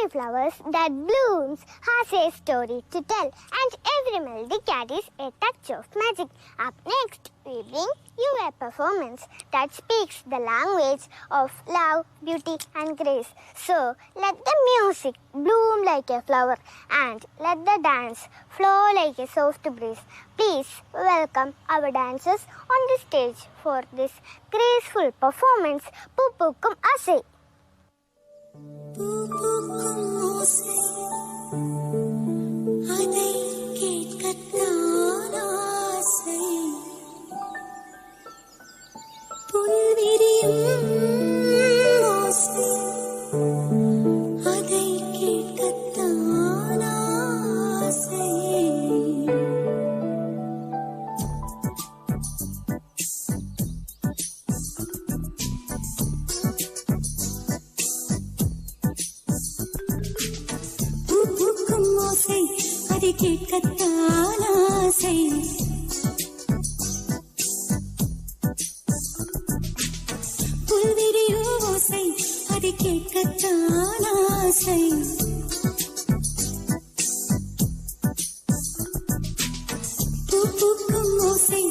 Every flower that blooms has a story to tell, and every melody carries a touch of magic. Up next, we bring you a performance that speaks the language of love, beauty, and grace. So, let the music bloom like a flower, and let the dance flow like a soft breeze. Please welcome our dancers on the stage for this graceful performance. பூக்கும் ஆசை. பூக்கும் ஓசை அதை கேட்கத்தான் ஆசை, புல்விரியும் ஓசை அதை கேட்கத்தான் ஆசை. அதை கேட்கத்தான் ஆசை, புல்விரியோ ஓசை அதை கேட்கத்தான் ஆசை. பூக்கும் ஓசை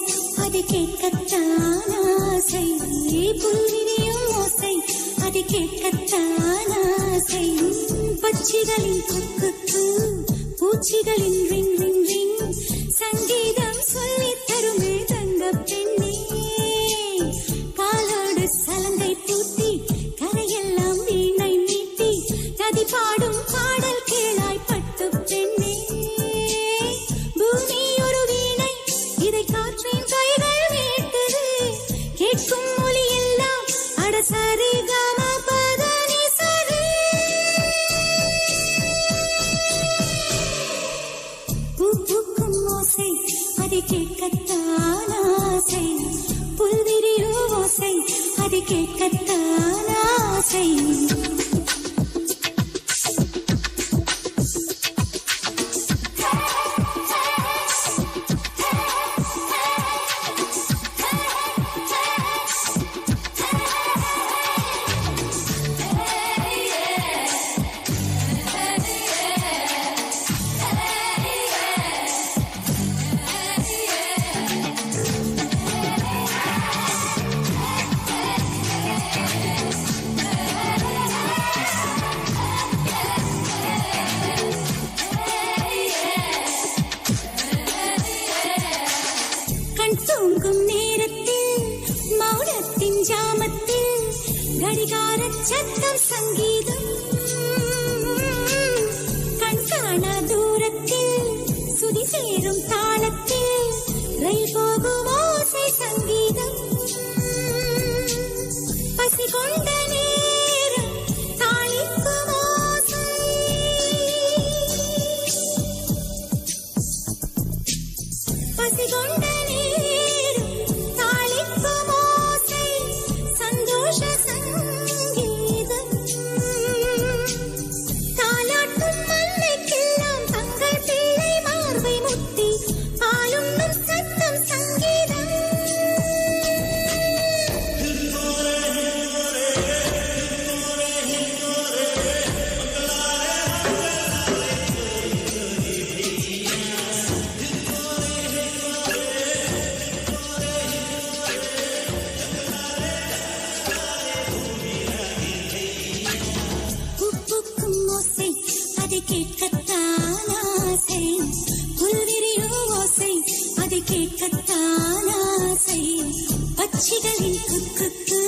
அதை கேட்கத்தான் ஆசை, புல்விரியோ ஓசை அதை கேட்கத்தான் ஆசை. பட்சிகளின் கொக்கு பூச்சிகளின் ரிங் ரிங் ரிங் சங்கீதம் சொல்லித் தருமே தங்க பெண்ணே. காலோடு சலங்கை பூட்டி கரையெல்லாம் வீணை மீட்டி கதி பாடும் பாடல் கேளாய் பட்டு பெண்ணே. பூமி ஒரு வீணை இதை காற்றின் கைகள் மீட்டது, கேட்கும் மொழி எல்லாம் அடசரி காம பதனி சரி. பூக்கும் ஓசை அதை கேட்கத்தான் ஆசை, புல்விரியோ ஓசை அதை கேட்கத்தான் ஆசை. தூங்கும் நேரத்தில் மௌனத்தின் ஜாமத்தில் கடிகார சத்தம் சங்கீதம், கண்காண தூரத்தில் சுதி சேரும் தாளத்தில் ரயில் போகும் ஓசை சங்கீதம். பசி கொண்ட நேரம் தாளிக்கும் ஓசை, பசி கொண்ட அதை கேட்கத்தான் ஆசை, புல்விரியோ ஓசை அதை கேட்கத்தான் ஆசை. பட்சிகளின் குக்கு